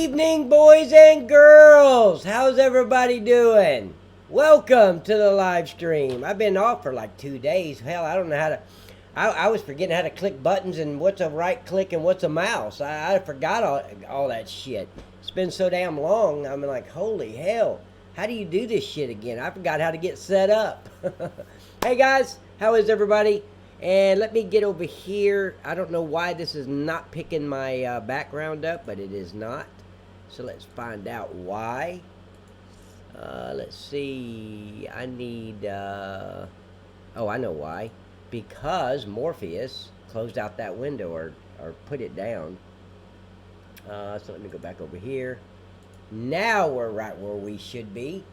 evening, boys and girls. How's everybody doing? Welcome to the live stream. I've been off for like 2 days. Hell, I don't know how to. I was forgetting how to click buttons and what's a right click and what's a mouse. I forgot all that shit. It's been so damn long. I'm like, holy hell. How do you do this shit again? I forgot how to get set up. Hey guys, how is everybody? And let me get over here. I don't know why this is not picking my background up, but it is not. So let's find out why. Let's see. I need... oh, I know why. Because Morpheus closed out that window or put it down. So let me go back over here. Now we're right where we should be.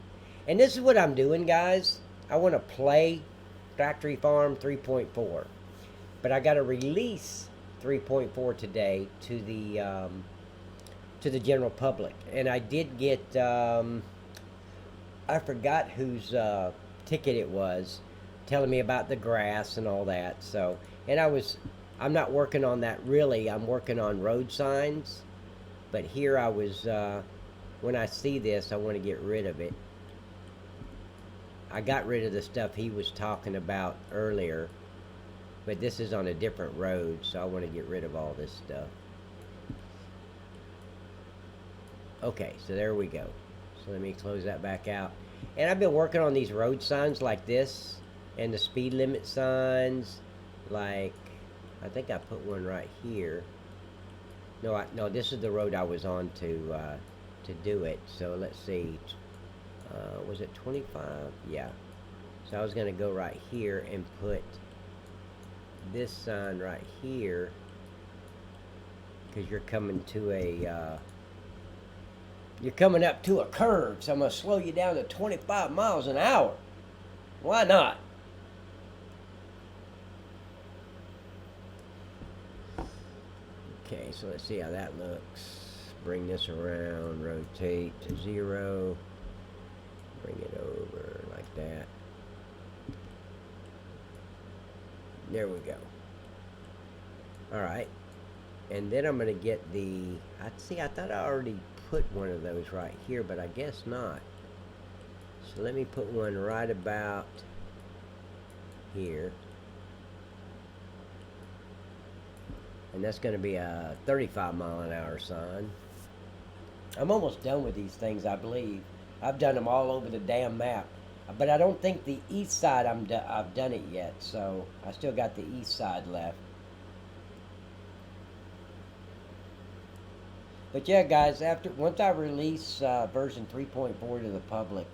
And this is what I'm doing, guys. I want to play Factory Farm 3.4, but I got to release 3.4 today to the general public. And I did get I forgot whose ticket it was, telling me about the grass and all that. So, and I'm not working on that really. I'm working on road signs. But here I was, when I see this, I want to get rid of it. I got rid of the stuff he was talking about earlier, but this is on a different road, so I want to get rid of all this stuff. Okay, so there we go. So let me close that back out. And I've been working on these road signs like this, and the speed limit signs, like, I think I put one right here. No, this is the road I was on to do it. So let's see. Was it 25? Yeah. So I was going to go right here and put this sign right here, because you're coming to a you're coming up to a curve, so I'm going to slow you down to 25 miles an hour. Why not? Okay, so let's see how that looks. Bring this around, rotate to 0. Bring it over like that. There we go. Alright. And then I'm going to get the... I thought I already put one of those right here, but I guess not. So let me put one right about here. And that's going to be a 35 mile an hour sign. I'm almost done with these things, I believe. I've done them all over the damn map. But I don't think the east side I've done it yet. So I still got the east side left. But yeah, guys, once I release version 3.4 to the public,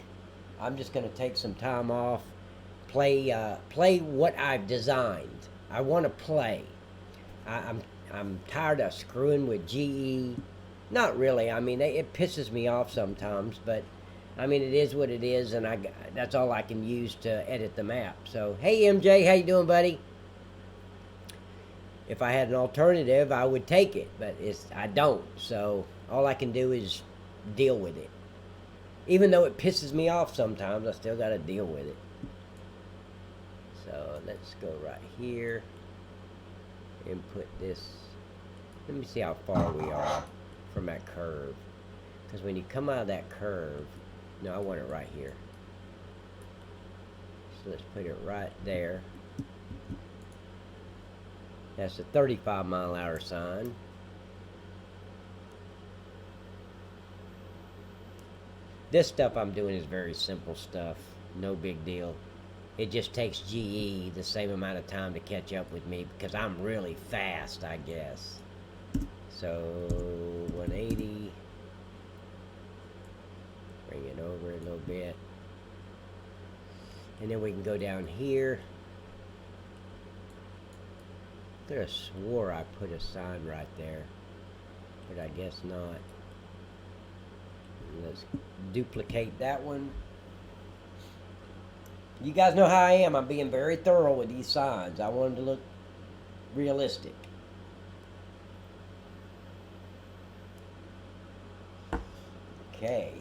I'm just going to take some time off, play what I've designed. I want to play. I'm tired of screwing with GE. Not really. I mean, it pisses me off sometimes, but I mean, it is what it is, and that's all I can use to edit the map. So, hey MJ, how you doing, buddy? If I had an alternative, I would take it, but I don't. So all I can do is deal with it. Even though it pisses me off sometimes, I still got to deal with it. So let's go right here and put this. Let me see how far we are from that curve. Because when you come out of that curve, no, I want it right here. So let's put it right there. That's a 35 mile an hour sign. This stuff I'm doing is very simple stuff. No big deal. It just takes GE the same amount of time to catch up with me because I'm really fast, I guess. So 180. Bring it over a little bit. And then we can go down here. I could have swore I put a sign right there, but I guess not. Let's duplicate that one. You guys know how I am. I'm being very thorough with these signs. I want them to look realistic. Okay.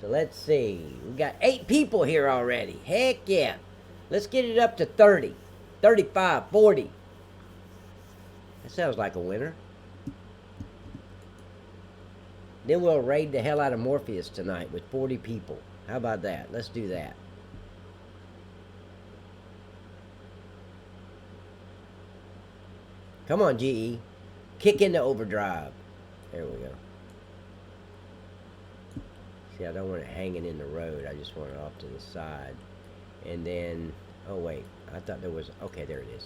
So let's see. We got 8 people here already. Heck yeah. Let's get it up to 30. 35, 40. That sounds like a winner. Then we'll raid the hell out of Morpheus tonight with 40 people. How about that? Let's do that. Come on, GE. Kick into overdrive. There we go. See, I don't want it hanging in the road. I just want it off to the side. And then, oh wait, I thought there was, okay, there it is.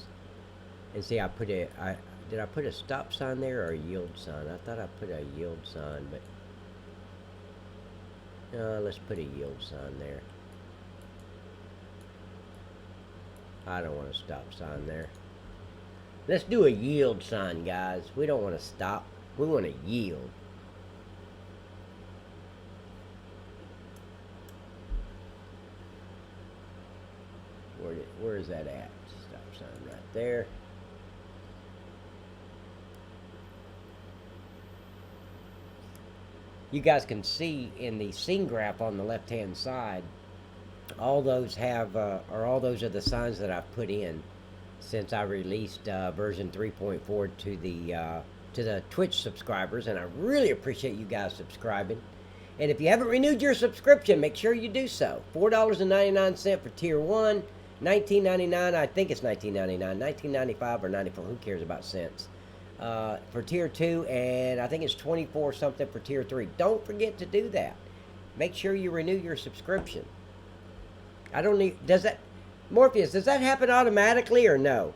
And see, did I put a stop sign there or a yield sign? I thought I put a yield sign, but no, let's put a yield sign there. I don't want a stop sign there. Let's do a yield sign, guys. We don't want to stop. We want to yield. Where is that at? Stop sign right there. You guys can see in the scene graph on the left-hand side, all those have, or all those are the signs that I've put in since I released version 3.4 to the Twitch subscribers, and I really appreciate you guys subscribing. And if you haven't renewed your subscription, make sure you do so. $4.99 for Tier 1, $19.99, I think it's $19.99, $19.95 or $94, who cares about cents, for Tier 2, and I think it's $24 something for Tier 3. Don't forget to do that. Make sure you renew your subscription. I don't need, does that, Morpheus, does that happen automatically or no?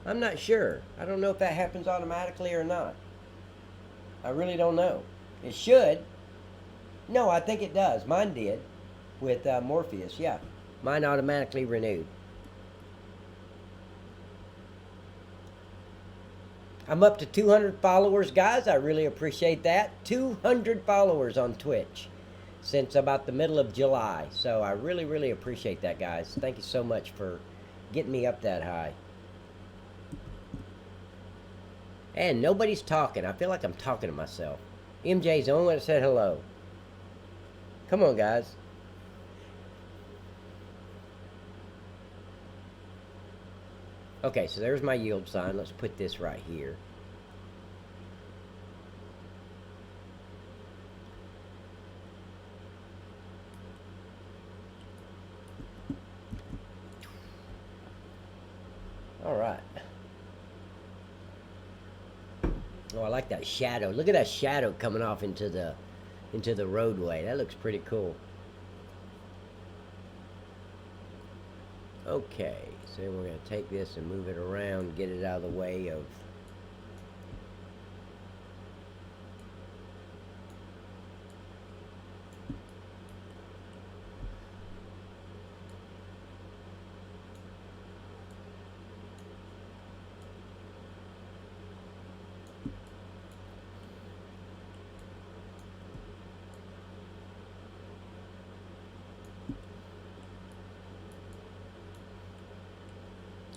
I'm not sure. I don't know if that happens automatically or not. I really don't know. It should. No, I think it does. Mine did with Morpheus, yeah. Mine automatically renewed. I'm up to 200 followers, guys. I really appreciate that. 200 followers on Twitch since about the middle of July. So I really, really appreciate that, guys. Thank you so much for getting me up that high. And nobody's talking. I feel like I'm talking to myself. MJ's the only one that said hello. Come on, guys. Okay, so there's my yield sign. Let's put this right here. All right. Oh, I like that shadow. Look at that shadow coming off into the roadway. That looks pretty cool. Okay, so we're going to take this and move it around, get it out of the way of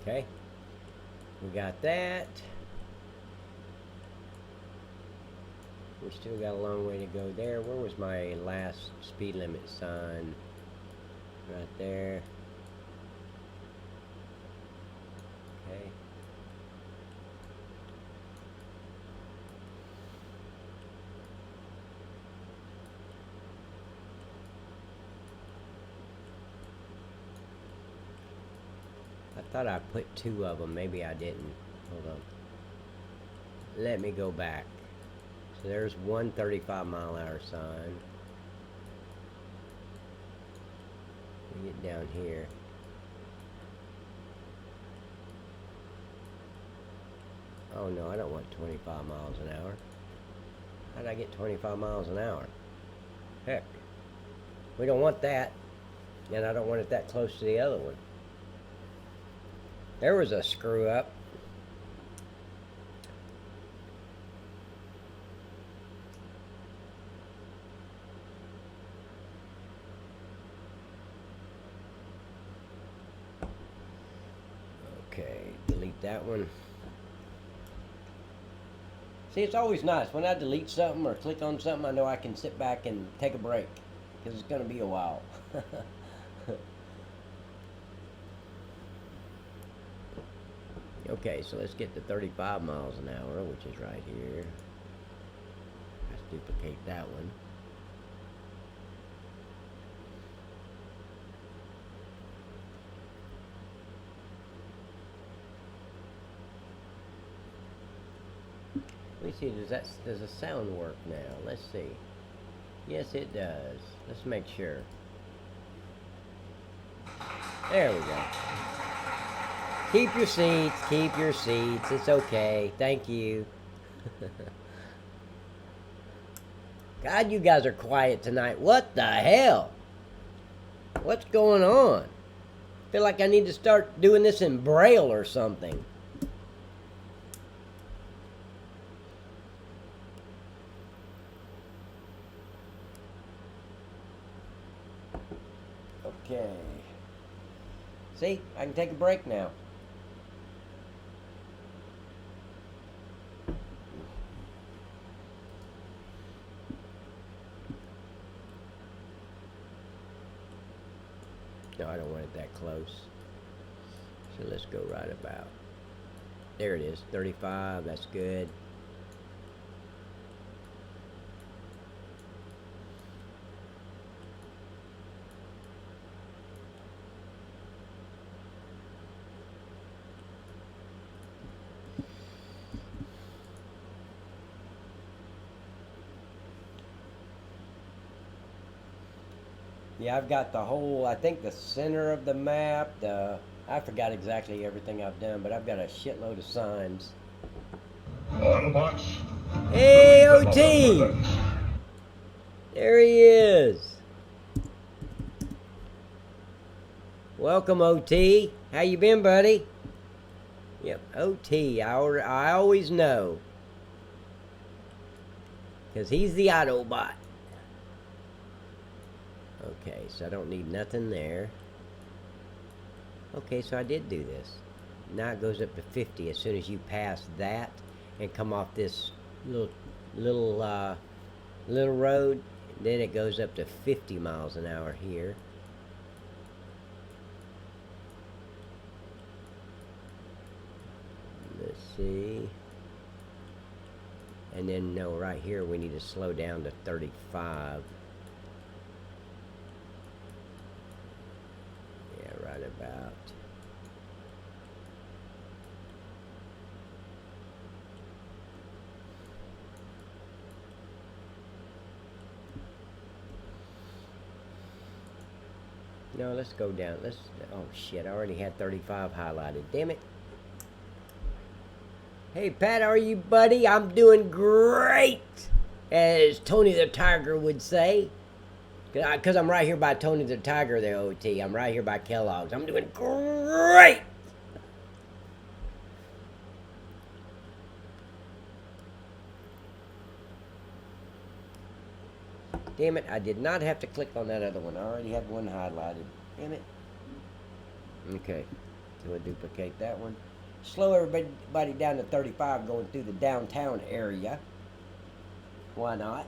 okay, we got that. We still got a long way to go there. Where was my last speed limit sign? Right there. Okay. I thought I put two of them. Maybe I didn't. Hold on. Let me go back. So there's one 35-mile-an-hour sign. We get down here. Oh no, I don't want 25 miles an hour. How did I get 25 miles an hour? Heck. We don't want that. And I don't want it that close to the other one. There was a screw up. Okay, delete that one. See, it's always nice. When I delete something or click on something, I know I can sit back and take a break. Because it's going to be a while. Okay, so let's get to 35 miles an hour, which is right here. duplicate that one. Let me see, does the sound work now? Let's see. Yes, it does. Let's make sure. There we go. Keep your seats, keep your seats. It's okay. Thank you. God, you guys are quiet tonight. What the hell? What's going on? I feel like I need to start doing this in Braille or something. Okay. See, I can take a break now. No, I don't want it that close. So let's go right about. There it is, 35, that's good. Yeah, I've got the whole, I think the center of the map, I forgot exactly everything I've done, but I've got a shitload of signs. Autobots. Hey, OT! There he is. Welcome, OT. How you been, buddy? Yep, OT. I always know. Because he's the Autobot. Okay, so I don't need nothing there. Okay, so I did do this. Now it goes up to 50 as soon as you pass that and come off this little road. Then it goes up to 50 miles an hour here. Let's see. And then, no, right here we need to slow down to 35. Yeah, right about. No, let's go down. Oh shit, I already had 35 highlighted. Damn it. Hey Pat, how are you, buddy? I'm doing great, as Tony the Tiger would say. Because I'm right here by Tony the Tiger there, OT. I'm right here by Kellogg's. I'm doing great. Damn it, I did not have to click on that other one. I already had one highlighted. Damn it. Okay, so we'll duplicate that one. Slow everybody down to 35 going through the downtown area. Why not?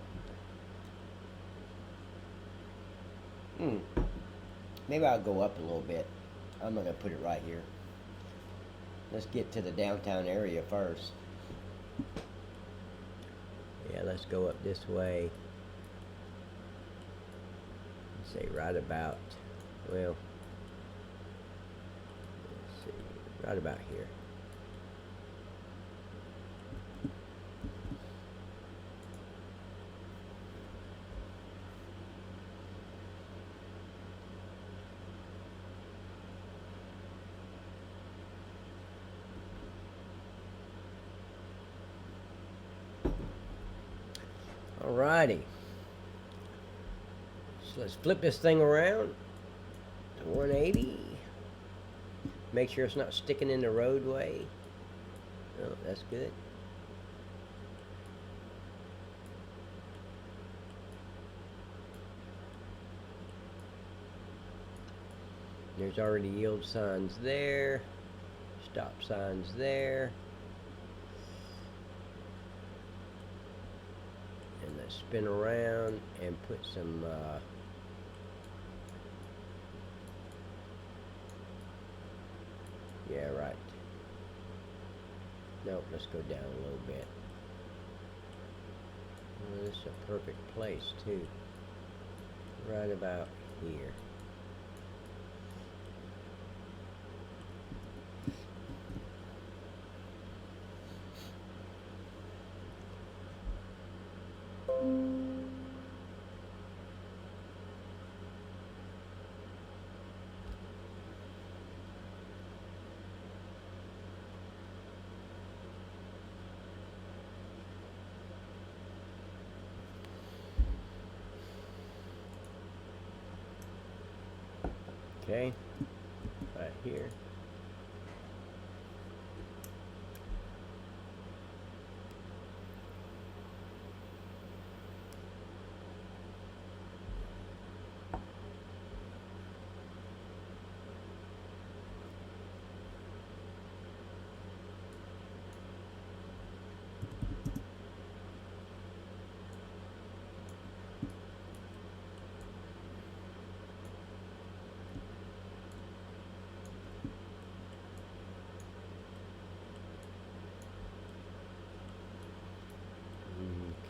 Maybe I'll go up a little bit. I'm not going to put it right here. Let's get to the downtown area first. Yeah, let's go up this way. Say right about, well, let's see, right about here. Alrighty. So let's flip this thing around to 180. Make sure it's not sticking in the roadway. Oh, that's good. There's already yield signs there. Stop signs there. And let's spin around and put some yeah, right. Nope, let's go down a little bit. Well, this is a perfect place too. Right about here. Okay, right here.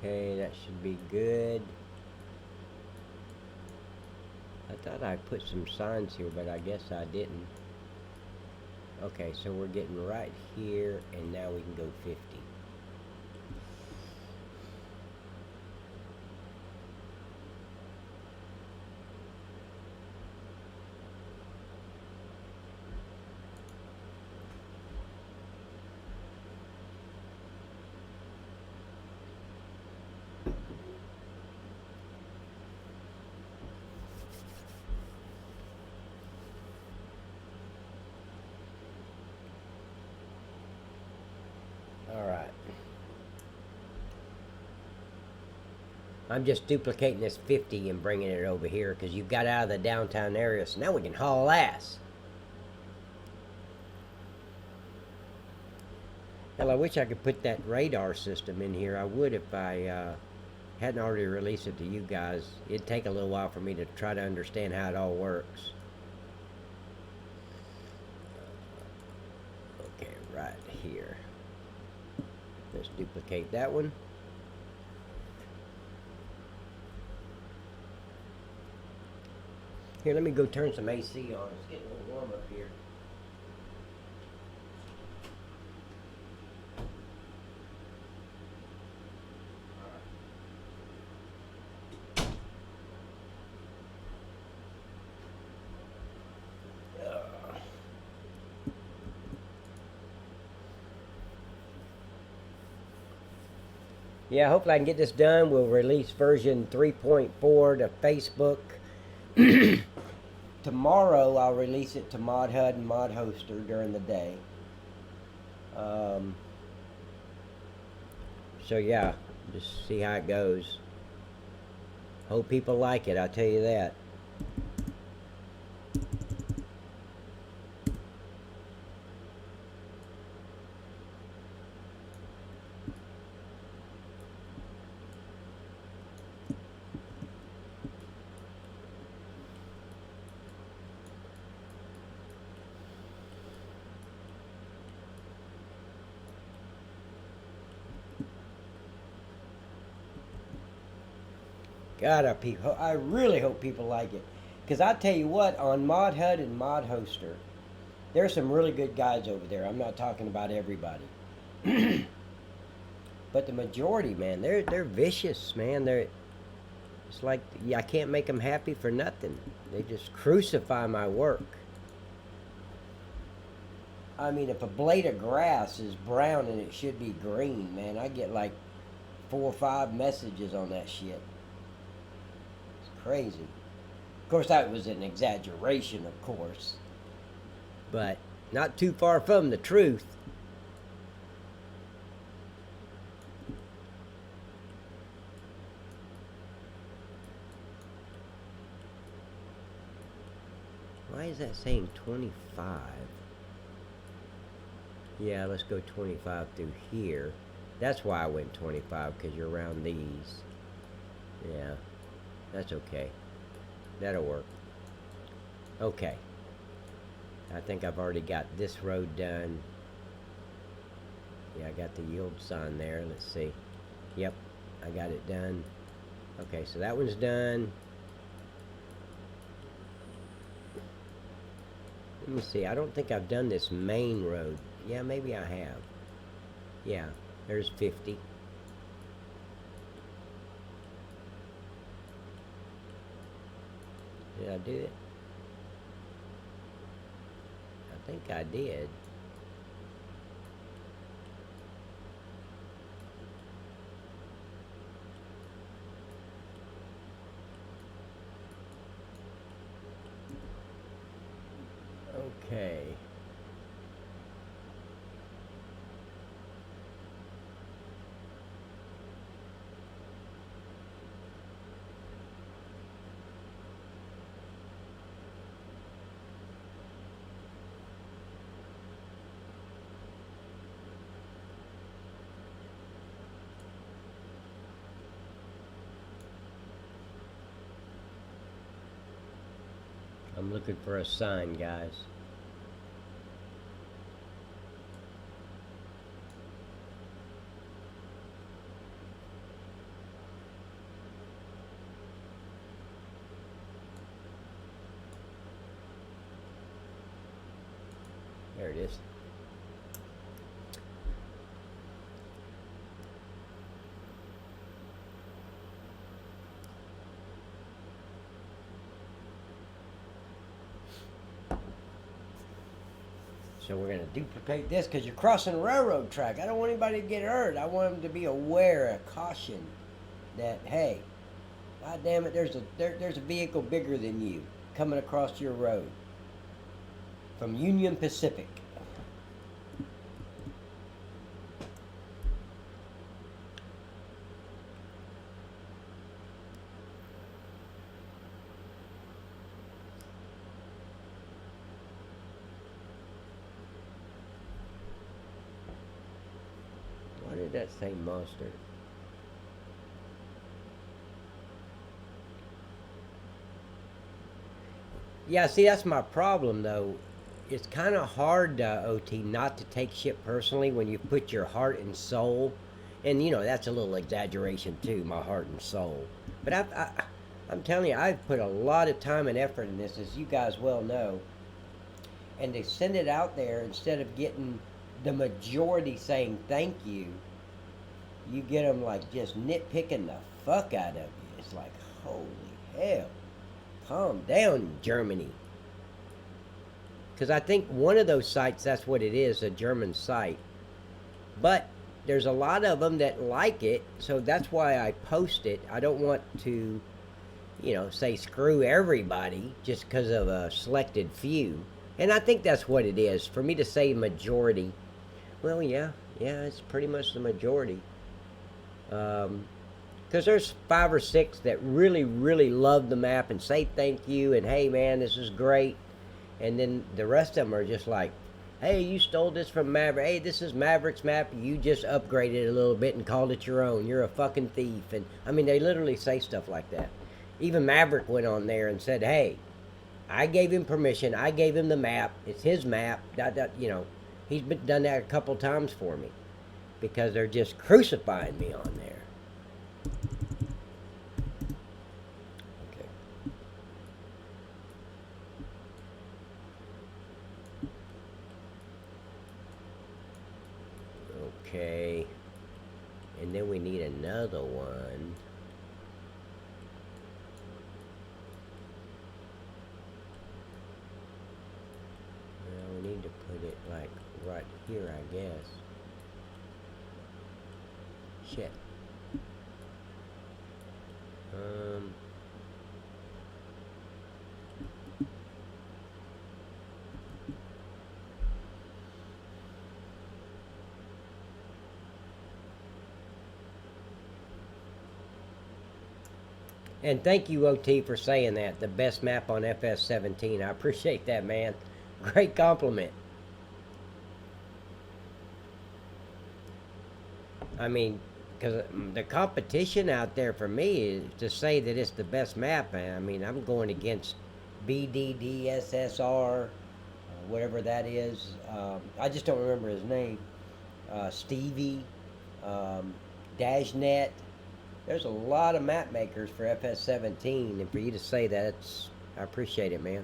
Okay, that should be good. I thought I put some signs here, but I guess I didn't. Okay, so we're getting right here, and now we can go 50. Alright. I'm just duplicating this 50 and bringing it over here because you got out of the downtown area, so now we can haul ass. Hell, I wish I could put that radar system in here. I would if I hadn't already released it to you guys. It'd take a little while for me to try to understand how it all works. Okay, right here. Let's duplicate that one. Here, let me go turn some AC on. It's getting a little warm up here. Yeah, hopefully I can get this done. We'll release version 3.4 to Facebook. Tomorrow I'll release it to ModHUD and ModHoster during the day. So yeah, just see how it goes. Hope people like it, I'll tell you that. God, I really hope people like it. Because I tell you what, on ModHUD and ModHoster, there's some really good guys over there. I'm not talking about everybody. But the majority, man, they're vicious, man. It's like, I can't make them happy for nothing. They just crucify my work. I mean, if a blade of grass is brown and it should be green, man, I get like 4 or 5 messages on that shit. Crazy. Of course, that was an exaggeration, of course, but not too far from the truth. Why is that saying 25? Yeah, let's go 25 through here. That's why I went 25, because you're around these. Yeah. That's okay. That'll work. Okay. I think I've already got this road done. Yeah, I got the yield sign there. Let's see. Yep. I got it done. Okay, so that one's done. Let me see. I don't think I've done this main road. Yeah, maybe I have. Yeah, there's 50. Did I do it? I think I did. Okay. I'm looking for a sign, guys. There it is. So we're going to duplicate this because you're crossing a railroad track. I don't want anybody to get hurt. I want them to be aware, a caution that, hey, God damn it, there's a vehicle bigger than you coming across your road from Union Pacific. Why did that say monster? Yeah, see, that's my problem, though. It's kind of hard, OT, not to take shit personally when you put your heart and soul. And, you know, that's a little exaggeration, too, my heart and soul. But I'm telling you, I've put a lot of time and effort in this, as you guys well know. And to send it out there instead of getting the majority saying thank you, you get them, like, just nitpicking the fuck out of you. It's like, holy hell. Calm down, Germany. Because I think one of those sites, that's what it is, a German site. But there's a lot of them that like it, so that's why I post it. I don't want to, you know, say screw everybody just because of a selected few. And I think that's what it is. For me to say majority, well, yeah, it's pretty much the majority. Because there's 5 or 6 that really, really love the map and say thank you and hey man, this is great. And then the rest of them are just like, hey, you stole this from Maverick. Hey, this is Maverick's map. You just upgraded it a little bit and called it your own. You're a fucking thief. And I mean, they literally say stuff like that. Even Maverick went on there and said, hey, I gave him permission. I gave him the map. It's his map. You know, he's done that a couple times for me because they're just crucifying me on there. Okay, and then we need another one. Well, we need to put it like right here, I guess. Shit. And thank you, OT, for saying that. The best map on FS17. I appreciate that, man. Great compliment. I mean, because the competition out there for me is to say that it's the best map. Man. I mean, I'm going against BDDSSR, whatever that is. I just don't remember his name. Stevie, Dashnet. there's a lot of map makers for FS17, and for you to say that, I appreciate it, man.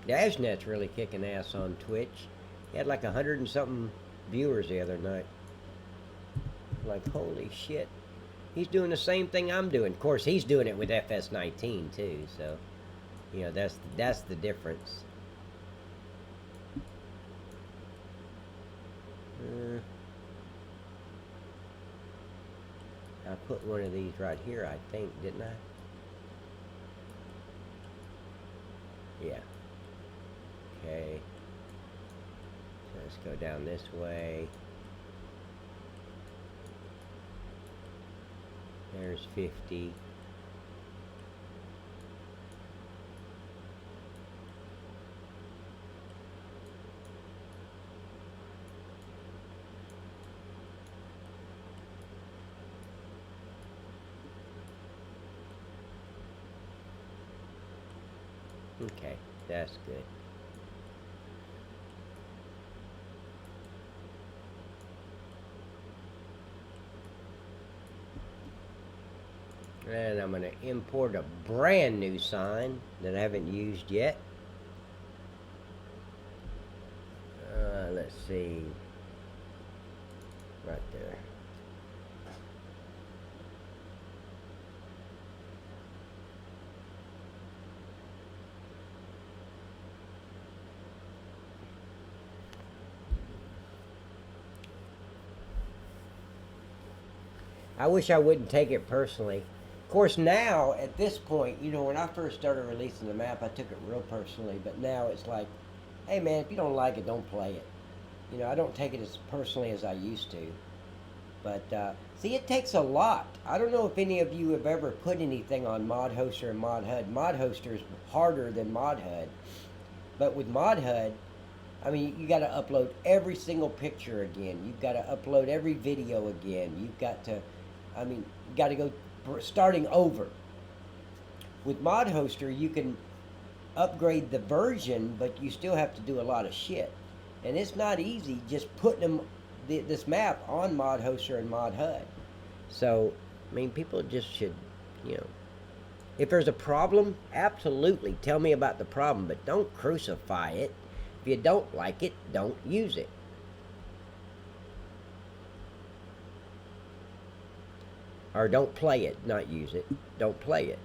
Dashnet's really kicking ass on Twitch. He had like 100 and something viewers the other night. Like, holy shit. He's doing the same thing I'm doing. Of course, he's doing it with FS19 too, so you know that's the difference. I put one of these right here, I think, didn't I? Yeah. Okay. So let's go down this way. There's 50. Okay, that's good. And I'm going to import a brand new sign that I haven't used yet. Let's see. Right there. I wish I wouldn't take it personally. Of course, now, at this point, you know, when I first started releasing the map, I took it real personally. But now it's like, hey, man, if you don't like it, don't play it. You know, I don't take it as personally as I used to. But, see, it takes a lot. I don't know if any of you have ever put anything on Mod Hoster and Mod HUD. Mod Hoster is harder than Mod HUD. But with Mod HUD, I mean, you got to upload every single picture again. You've got to upload every video again. You've got to, I mean, you got to go starting over. With Mod Hoster, you can upgrade the version, but you still have to do a lot of shit. And it's not easy just putting this map on Mod Hoster and Mod HUD. So, I mean, people just should, you know, if there's a problem, absolutely tell me about the problem, but don't crucify it. If you don't like it, don't use it. Or don't play it, not use it. Don't play it.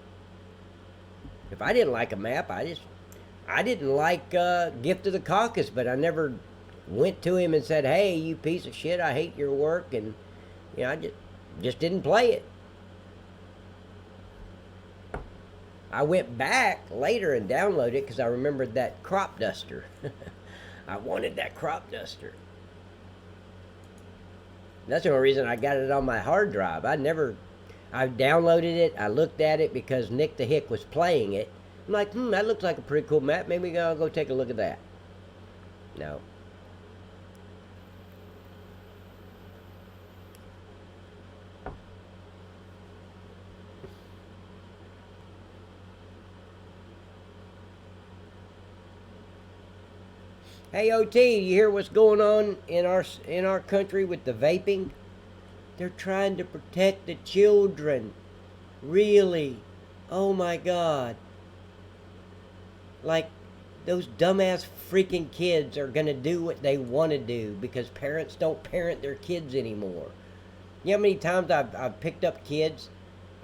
If I didn't like a map, I didn't like Gift of the Caucasus, but I never went to him and said, hey, you piece of shit, I hate your work, and you know, I just didn't play it. I went back later and downloaded it because I remembered that crop duster. I wanted that crop duster. That's the only reason I got it on my hard drive. I downloaded it, I looked at it because Nick the Hick was playing it. I'm like, that looks like a pretty cool map. Maybe I'll go take a look at that. No. Hey OT, you hear what's going on in our country with the vaping? They're trying to protect the children. Really? Oh my God. Like, those dumbass freaking kids are gonna do what they want to do because parents don't parent their kids anymore. You know how many times I've picked up kids,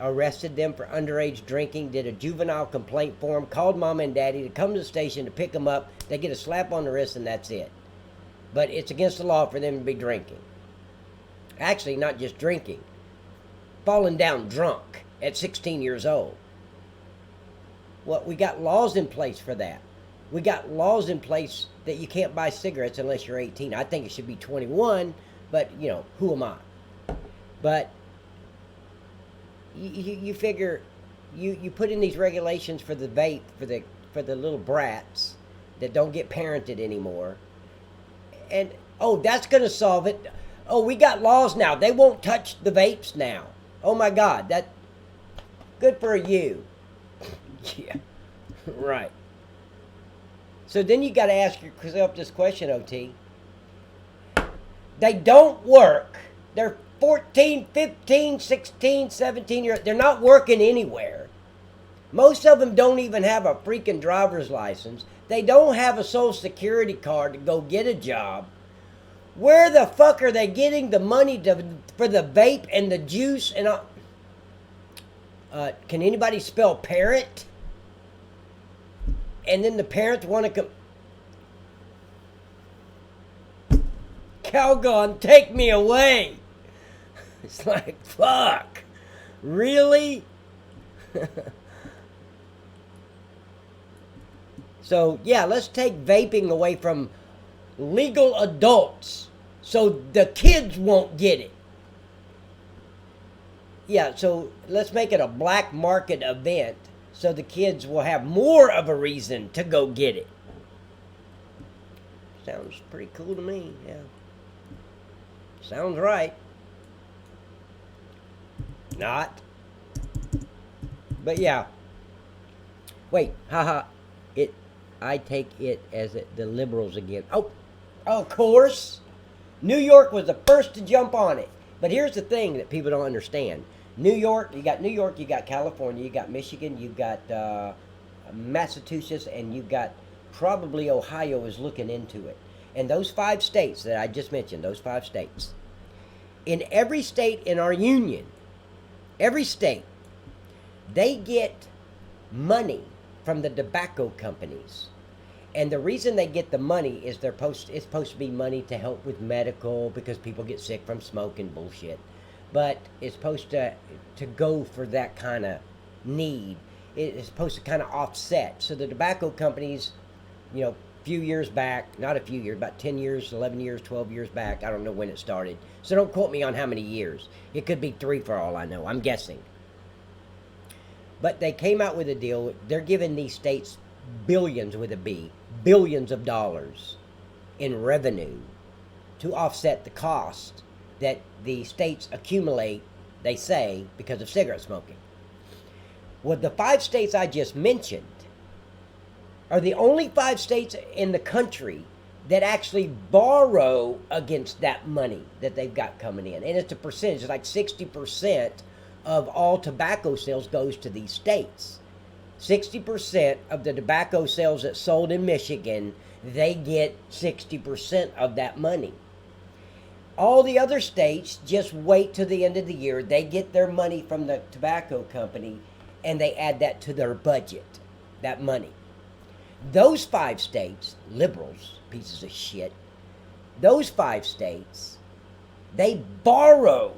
arrested them for underage drinking, did a juvenile complaint form, called mom and daddy to come to the station to pick them up. They get a slap on the wrist and that's it. But it's against the law for them to be drinking. Actually, not just drinking. Falling down drunk at 16 years old. Well, we got laws in place for that. We got laws in place that you can't buy cigarettes unless you're 18. I think it should be 21, but, you know, who am I? But you figure you put in these regulations for the vape, for the little brats that don't get parented anymore. And, oh, that's going to solve it. Oh, we got laws now. They won't touch the vapes now. Oh, my God. Good for you. Yeah, right. So then you got to ask yourself this question, OT. They don't work. They're 14, 15, 16, 17 years. They're not working anywhere. Most of them don't even have a freaking driver's license. They don't have a social security card to go get a job. Where the fuck are they getting the money for the vape and the juice and all? Can anybody spell parent? And then the parents want to come. Calgon, take me away. It's like, fuck. Really? So, yeah, let's take vaping away from legal adults so the kids won't get it. Yeah, so let's make it a black market event so the kids will have more of a reason to go get it. Sounds pretty cool to me, yeah. Sounds right. Not. But yeah. Wait, haha. I take it as the liberals again. Oh, of course. New York was the first to jump on it. But here's the thing that people don't understand. New York, you got California, you got Michigan, you got Massachusetts, and you got probably Ohio is looking into it. And those 5 states that I just mentioned, those 5 states, in every state in our union, every state, they get money from the tobacco companies. And the reason they get the money is it's supposed to be money to help with medical because people get sick from smoking bullshit. But it's supposed to go for that kind of need. It's supposed to kind of offset. So the tobacco companies, a few years back, not a few years, about 10 years, 11 years, 12 years back, I don't know when it started. So don't quote me on how many years. It could be 3 for all I know. I'm guessing. But they came out with a deal. They're giving these states billions with a B, billions of dollars in revenue to offset the cost that the states accumulate, they say, because of cigarette smoking. Well, the 5 states I just mentioned are the only 5 states in the country that actually borrow against that money that they've got coming in. And it's a percentage, it's like 60% of all tobacco sales goes to these states. 60% of the tobacco sales that's sold in Michigan, they get 60% of that money. All the other states just wait till the end of the year. They get their money from the tobacco company and they add that to their budget, that money. Those 5 states, liberals, pieces of shit, those 5 states, they borrow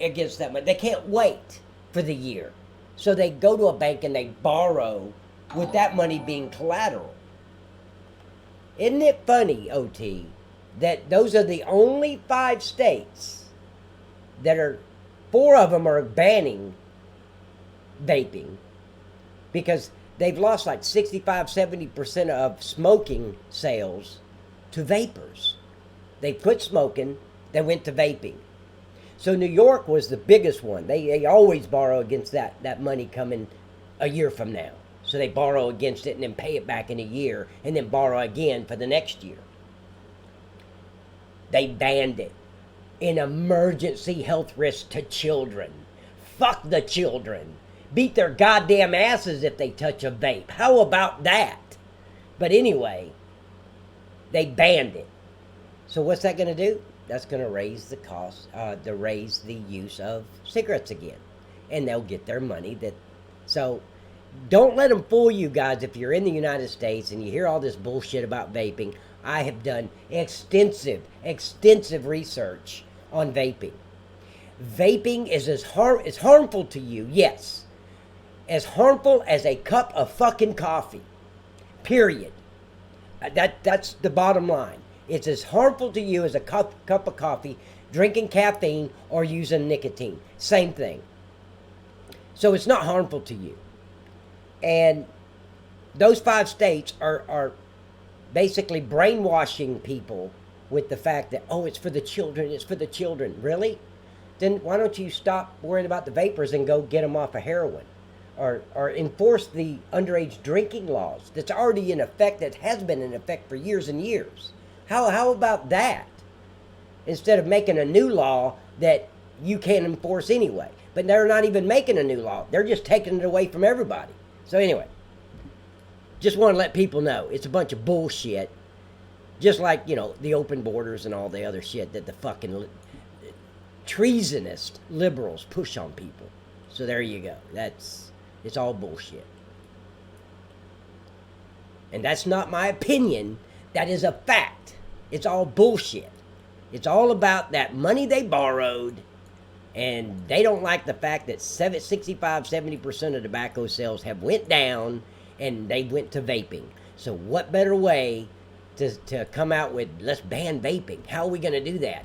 against that money. They can't wait for the year. So they go to a bank and they borrow with that money being collateral. Isn't it funny, OT, that those are the only 5 states that are, 4 of them are banning vaping because they've lost like 65-70% of smoking sales to vapors. They quit smoking, they went to vaping. So New York was the biggest one. They always borrow against that money coming a year from now. So they borrow against it and then pay it back in a year and then borrow again for the next year. They banned it. An emergency health risk to children. Fuck the children. Beat their goddamn asses if they touch a vape. How about that? But anyway, they banned it. So what's that going to do? That's going to raise the cost, raise the use of cigarettes again. And they'll get their money. So don't let them fool you guys if you're in the United States and you hear all this bullshit about vaping. I have done extensive research on vaping. Vaping is it's harmful to you, yes. As harmful as a cup of fucking coffee. Period. That's the bottom line. It's as harmful to you as a cup of coffee, drinking caffeine, or using nicotine. Same thing. So it's not harmful to you. And those 5 states are basically brainwashing people with the fact that, oh, it's for the children. Really? Then why don't you stop worrying about the vapors and go get them off of heroin? or enforce the underage drinking laws that's already in effect, that has been in effect for years and years. How about that? Instead of making a new law that you can't enforce anyway. But they're not even making a new law. They're just taking it away from everybody. So anyway, just want to let people know it's a bunch of bullshit. Just like, the open borders and all the other shit that the fucking treasonous liberals push on people. So there you go. It's all bullshit. And that's not my opinion. That is a fact. It's all bullshit. It's all about that money they borrowed, and they don't like the fact that 65-70% of tobacco sales have went down, and they went to vaping. So what better way to come out with, let's ban vaping? How are we going to do that?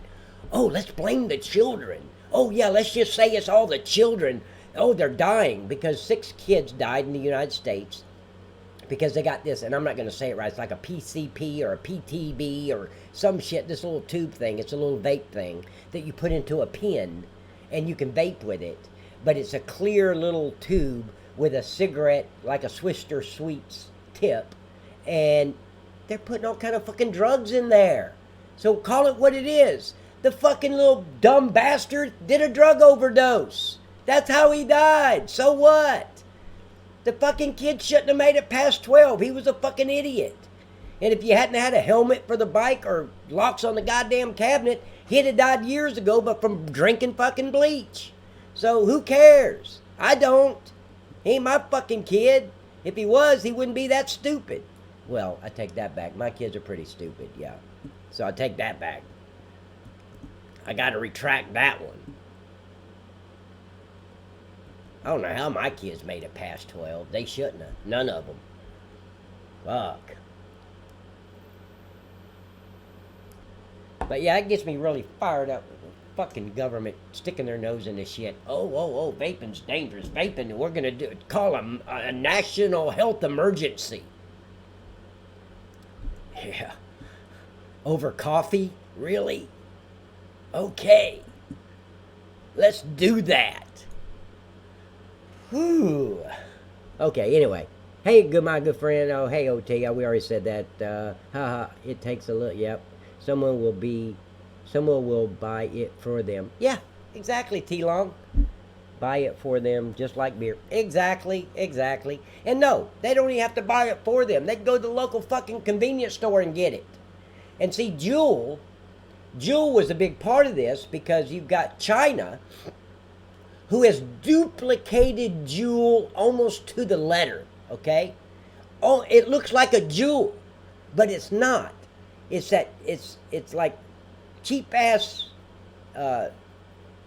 Oh, let's blame the children. Oh, yeah, let's just say it's all the children. Oh, they're dying, because 6 kids died in the United States because they got this, and I'm not going to say it right, it's like a PCP or a PTB or some shit, this little tube thing. It's a little vape thing that you put into a pen, and you can vape with it. But it's a clear little tube with a cigarette, like a Swister Sweets tip, and they're putting all kind of fucking drugs in there. So call it what it is. The fucking little dumb bastard did a drug overdose. That's how he died. So what? The fucking kid shouldn't have made it past 12. He was a fucking idiot. And if you hadn't had a helmet for the bike or locks on the goddamn cabinet, he'd have died years ago, but from drinking fucking bleach. So who cares? I don't. He ain't my fucking kid. If he was, he wouldn't be that stupid. Well, I take that back. My kids are pretty stupid, yeah. So I take that back. I gotta retract that one. I don't know how my kids made it past 12. They shouldn't have. None of them. Fuck. But yeah, it gets me really fired up with the fucking government sticking their nose in this shit. Oh, vaping's dangerous. Vaping, we're going to call a national health emergency. Yeah. Over coffee? Really? Okay. Let's do that. Whew. Okay, anyway. Hey, my good friend. Oh, hey, OT. We already said that. It takes a look. Yep. Someone will buy it for them. Yeah, exactly, T-Long. Buy it for them just like beer. Exactly. And no, they don't even have to buy it for them. They can go to the local fucking convenience store and get it. And see, Juul was a big part of this, because you've got China, who has duplicated Juul almost to the letter, okay? Oh, it looks like a Juul, but it's not. It's like cheap ass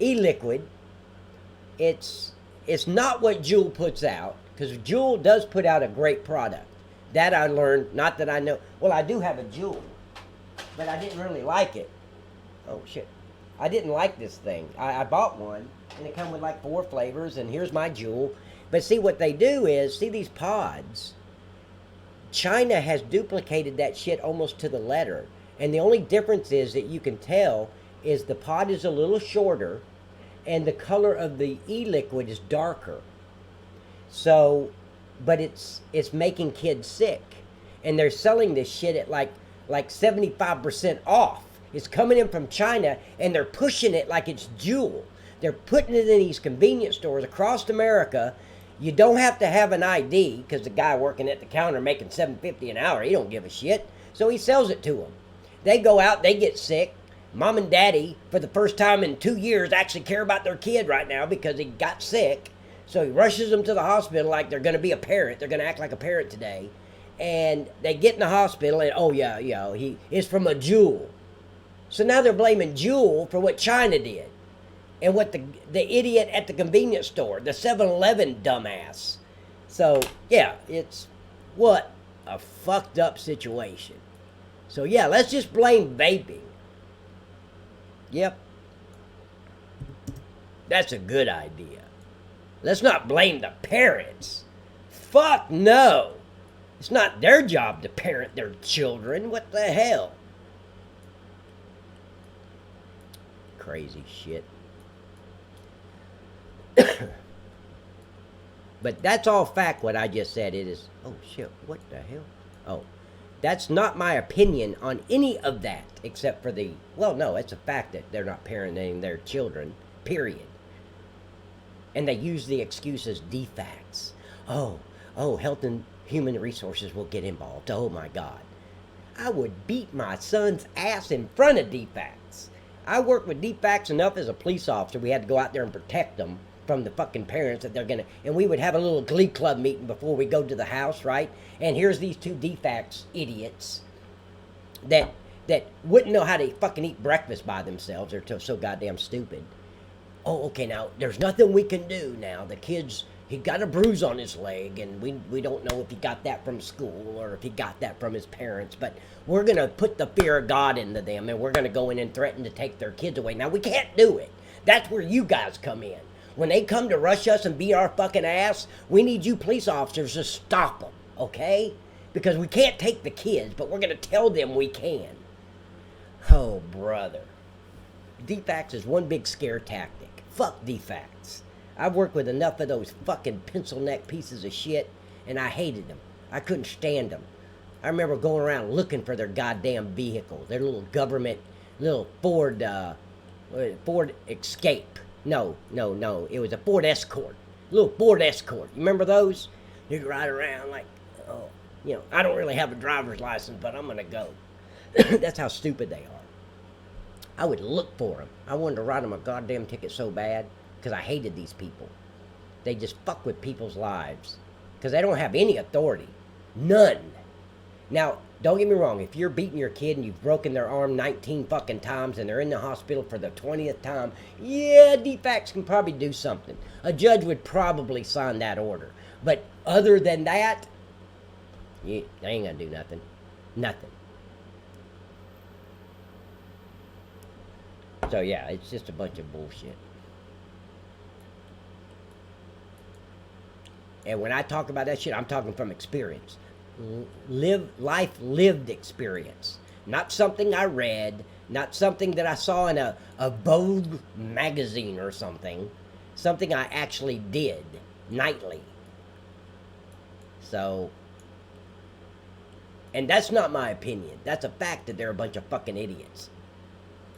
e-liquid. It's not what Juul puts out, because Juul does put out a great product. That I learned, not that I know. Well, I do have a Juul, but I didn't really like it. Oh shit. I didn't like this thing. I bought one, and it come with like 4 flavors, and here's my Juul. But see, what they do is, see these pods, China has duplicated that shit almost to the letter. And the only difference is that you can tell is the pod is a little shorter, and the color of the e-liquid is darker. So, but it's making kids sick. And they're selling this shit at like 75% off. It's coming in from China, and they're pushing it like it's Juul. They're putting it in these convenience stores across America. You don't have to have an ID, because the guy working at the counter making $7.50 an hour, he don't give a shit. So he sells it to them. They go out, they get sick. Mom and daddy, for the first time in 2 years, actually care about their kid right now because he got sick. So he rushes them to the hospital like they're going to be a parent. They're going to act like a parent today. And they get in the hospital, and he is from a Juul. So now they're blaming Juul for what China did. And what the idiot at the convenience store, the 7-Eleven dumbass. So, yeah, it's what a fucked up situation. So, yeah, let's just blame vaping. Yep. That's a good idea. Let's not blame the parents. Fuck no. It's not their job to parent their children. What the hell? Crazy shit. But that's all fact what I just said. It is, oh shit, what the hell? Oh, that's not my opinion on any of that, except for no, it's a fact that they're not parenting their children, period. And they use the excuse as defects. Oh, health and human resources will get involved. Oh my God. I would beat my son's ass in front of defects. I worked with defects enough as a police officer. We had to go out there and protect them from the fucking parents that they're gonna, and we would have a little glee club meeting before we go to the house, right? And here's these two defects idiots that wouldn't know how to fucking eat breakfast by themselves. They're so goddamn stupid. Oh, okay, now there's nothing we can do now. The kid's, he got a bruise on his leg, and we don't know if he got that from school or if he got that from his parents, but we're going to put the fear of God into them, and we're going to go in and threaten to take their kids away. Now, we can't do it. That's where you guys come in. When they come to rush us and beat our fucking ass, we need you police officers to stop them, okay? Because we can't take the kids, but we're going to tell them we can. Oh, brother. Defects is one big scare tactic. Fuck defects. I've worked with enough of those fucking pencil neck pieces of shit, and I hated them. I couldn't stand them. I remember going around looking for their goddamn vehicle, their little government, little Ford Escape. No. It was a Ford Escort. Little Ford Escort. You remember those? You'd ride around like, oh, I don't really have a driver's license, but I'm going to go. That's how stupid they are. I would look for them. I wanted to write them a goddamn ticket so bad because I hated these people. They just fuck with people's lives because they don't have any authority. None. Now, don't get me wrong. If you're beating your kid and you've broken their arm 19 fucking times and they're in the hospital for the 20th time, yeah, defects can probably do something. A judge would probably sign that order. But other than that, they ain't gonna do nothing. Nothing. So yeah, it's just a bunch of bullshit. And when I talk about that shit, I'm talking from experience. Life lived experience. Not something I read, not something that I saw in a Vogue magazine or something. Something I actually did nightly. So, and that's not my opinion. That's a fact that they're a bunch of fucking idiots.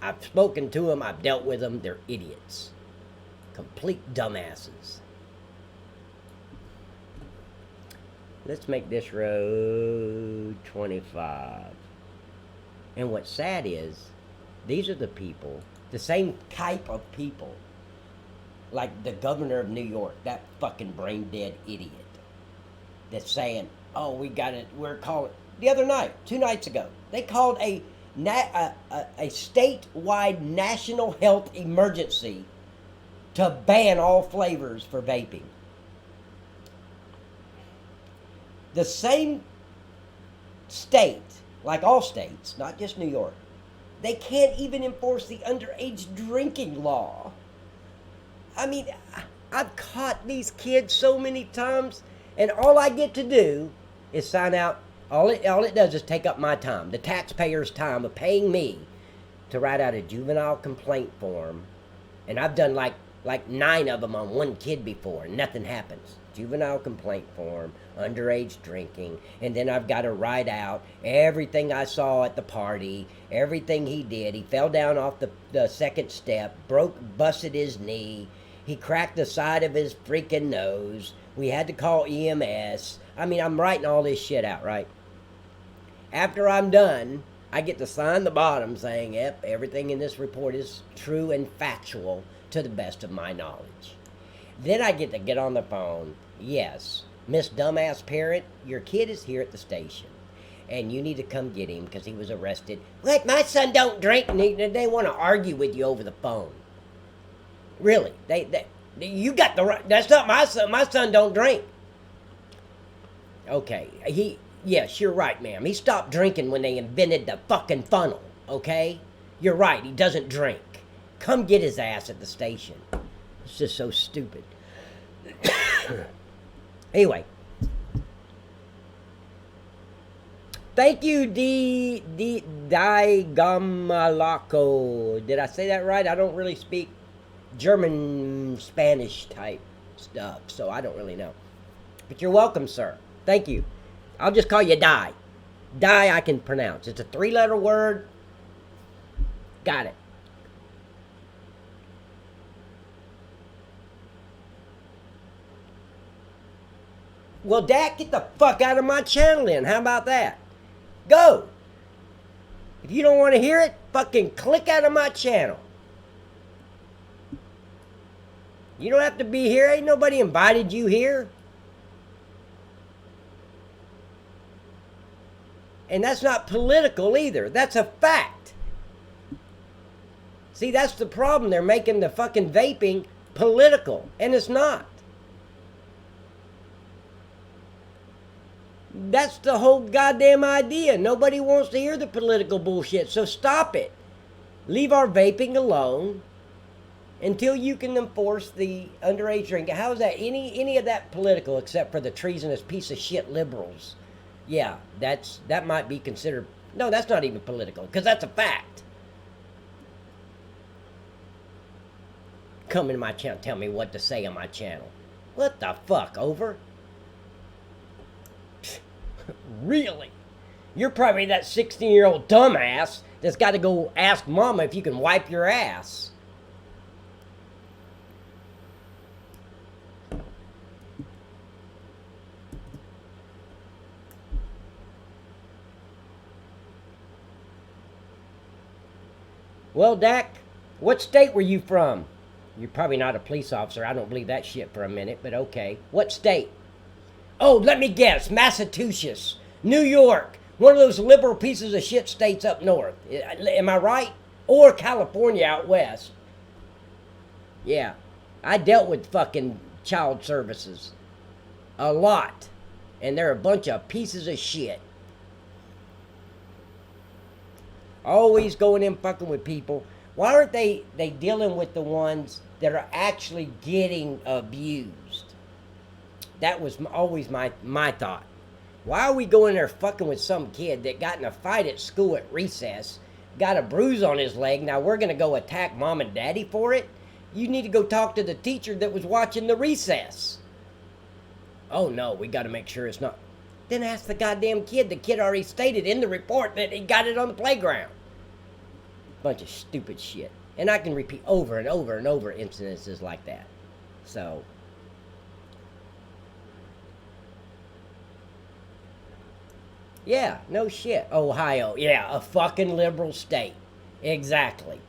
I've spoken to them, I've dealt with them, they're idiots. Complete dumbasses. Let's make this road 25. And what's sad is, these are the people, the same type of people, like the governor of New York, that fucking brain dead idiot, that's saying, oh, we're calling, the other night, 2 nights ago, they called a statewide national health emergency to ban all flavors for vaping. The same state, like all states, not just New York, they can't even enforce the underage drinking law. I mean, I've caught these kids so many times, and all I get to do is sign out. All it does is take up my time, the taxpayer's time of paying me to write out a juvenile complaint form. And I've done like 9 of them on one kid before, and nothing happens. Juvenile complaint form, underage drinking, and then I've got to write out everything I saw at the party, everything he did. He fell down off the second step, busted his knee, he cracked the side of his freaking nose. We had to call EMS. I mean, I'm writing all this shit out, right? After I'm done, I get to sign the bottom saying, yep, everything in this report is true and factual to the best of my knowledge. Then I get to get on the phone. Yes, Miss Dumbass Parent, your kid is here at the station, and you need to come get him because he was arrested. What? My son don't drink. And they want to argue with you over the phone. Really? You got the right. That's not my son. My son don't drink. Okay, yes, you're right, ma'am. He stopped drinking when they invented the fucking funnel, okay? You're right, he doesn't drink. Come get his ass at the station. It's just so stupid. Anyway. Thank you, Gamalako. Did I say that right? I don't really speak German, Spanish type stuff, so I don't really know. But you're welcome, sir. Thank you. I'll just call you Die. Die I can pronounce. It's a 3-letter word. Got it. Well, Dak, get the fuck out of my channel then. How about that? Go. If you don't want to hear it, fucking click out of my channel. You don't have to be here. Ain't nobody invited you here. And that's not political either. That's a fact. See, that's the problem. They're making the fucking vaping political. And it's not. That's the whole goddamn idea. Nobody wants to hear the political bullshit. So stop it. Leave our vaping alone until you can enforce the underage drinking. How is that any of that political except for the treasonous piece of shit liberals? Yeah, that might be considered. No, that's not even political because that's a fact. Come into my channel, tell me what to say on my channel. What the fuck, over? Really? You're probably that 16-year-old dumbass that's got to go ask mama if you can wipe your ass. Well, Dak, what state were you from? You're probably not a police officer. I don't believe that shit for a minute, but okay. What state? Oh, let me guess. Massachusetts, New York, one of those liberal pieces of shit states up north. Am I right? Or California out west. Yeah, I dealt with fucking child services. A lot. And they're a bunch of pieces of shit. Always going in fucking with people. Why aren't they dealing with the ones that are actually getting abused? That was always my thought. Why are we going there fucking with some kid that got in a fight at school at recess, got a bruise on his leg, now we're going to go attack mom and daddy for it? You need to go talk to the teacher that was watching the recess. Oh no, we got to make sure it's not. Then ask the goddamn kid. The kid already stated in the report that he got it on the playground. Bunch of stupid shit. And I can repeat over and over and over incidences like that. So... yeah, no shit. Ohio, yeah, a fucking liberal state. Exactly.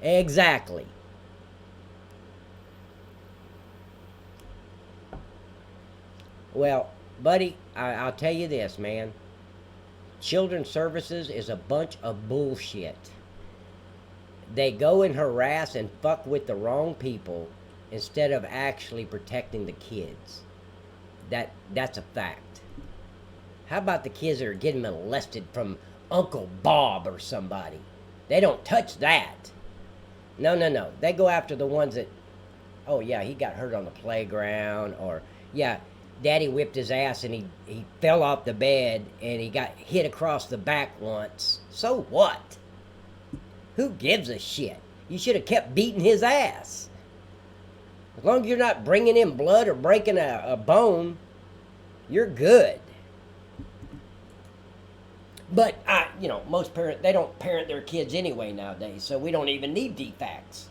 Exactly. Well, buddy, I'll tell you this, man. Children's Services is a bunch of bullshit. They go and harass and fuck with the wrong people instead of actually protecting the kids. That's a fact. How about the kids that are getting molested from Uncle Bob or somebody? They don't touch that. No. They go after the ones that, oh yeah, he got hurt on the playground, or yeah, Daddy whipped his ass and he fell off the bed and he got hit across the back once. So what? Who gives a shit? You should have kept beating his ass. As long as you're not bringing in blood or breaking a bone, you're good. But, most parents, they don't parent their kids anyway nowadays, so we don't even need defects.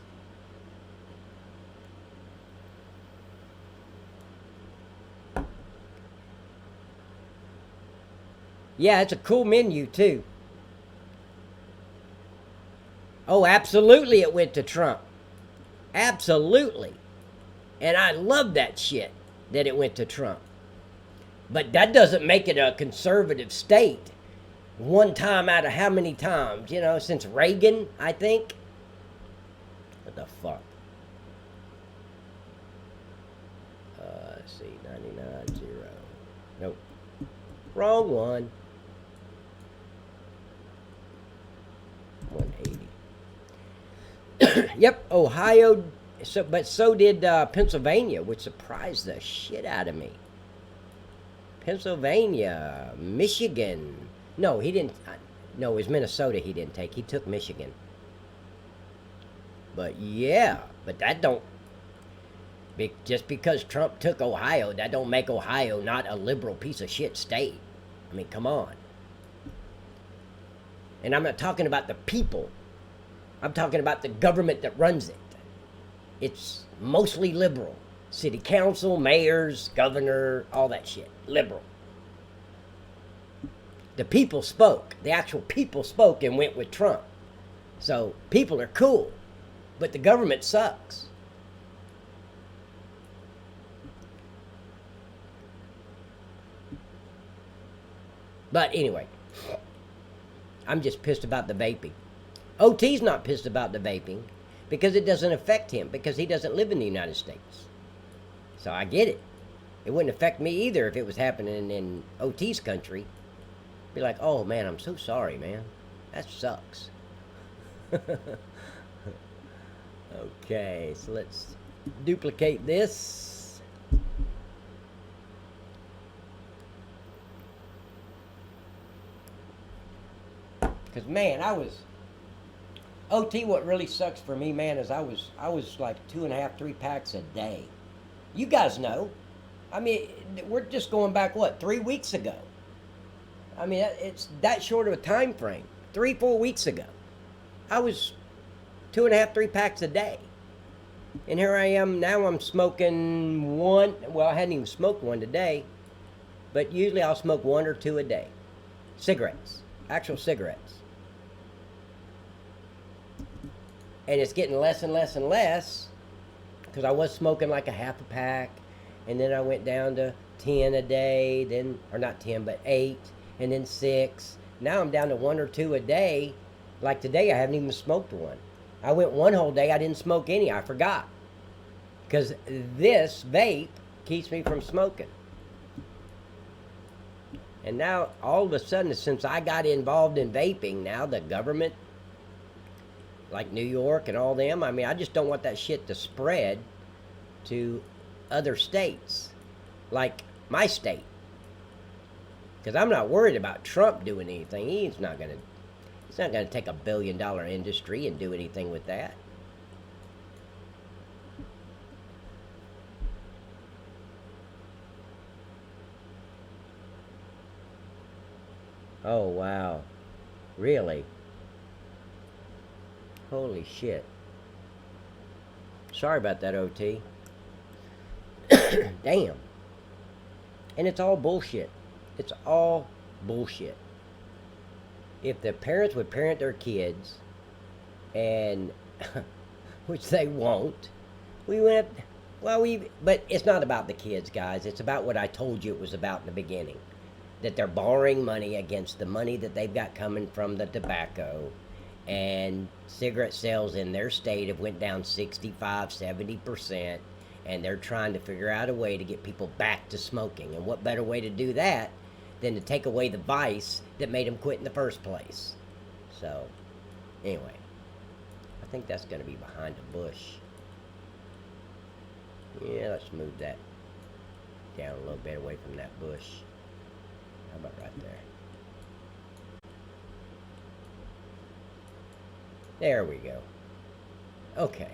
Yeah, it's a cool menu, too. Oh, absolutely it went to Trump. Absolutely. And I love that shit, that it went to Trump. But that doesn't make it a conservative state. One time out of how many times? Since Reagan, I think. What the fuck? Let's see, 99.0. Nope. Wrong one. 180. Yep, Ohio. But so did Pennsylvania, which surprised the shit out of me. Pennsylvania, Michigan. No, he didn't. No, it was Minnesota he didn't take. He took Michigan. But yeah, but that don't. Just because Trump took Ohio, that don't make Ohio not a liberal piece of shit state. I mean, come on. And I'm not talking about the people. I'm talking about the government that runs it. It's mostly liberal. City council, mayors, governor, all that shit. Liberal. The people spoke. The actual people spoke and went with Trump. So people are cool. But the government sucks. But anyway, I'm just pissed about the vaping. OT's not pissed about the vaping because it doesn't affect him because he doesn't live in the United States. So I get it. It wouldn't affect me either if it was happening in OT's country. Be like, oh man, I'm so sorry, man. That sucks. Okay, so let's duplicate this. Because man, OT, what really sucks for me, man, is I was like 2.5, 3 packs a day. You guys know. I mean, we're just going back, what, 3 weeks ago? I mean, it's that short of a time frame. 3, 4 weeks ago. I was 2.5, 3 packs a day. And here I am, now I'm smoking one. Well, I hadn't even smoked one today. But usually I'll smoke 1 or 2 a day. Cigarettes. Actual cigarettes. And it's getting less and less and less. Because I was smoking like a half a pack. And then I went down to 10 a day. Then, or not 10, but 8. And then 6. Now I'm down to 1 or 2 a day. Like today, I haven't even smoked one. I went one whole day, I didn't smoke any. I forgot. Because this vape keeps me from smoking. And now, all of a sudden, since I got involved in vaping, now the government, like New York and all them, I mean, I just don't want that shit to spread to other states. Like my state. Because I'm not worried about Trump doing anything. He's not going to take $1 billion industry and do anything with that. Oh, wow. Really? Holy shit. Sorry about that, OT. Damn. And it's all bullshit. It's all bullshit. If the parents would parent their kids, and which they won't, but it's not about the kids, guys. It's about what I told you it was about in the beginning. That they're borrowing money against the money that they've got coming from the tobacco, and cigarette sales in their state have went down 65, 70%, and they're trying to figure out a way to get people back to smoking. And what better way to do that than to take away the vice that made them quit in the first place? So, anyway, I think that's going to be behind a bush. Yeah, let's move that down a little bit away from that bush. How about right there? There we go. Okay.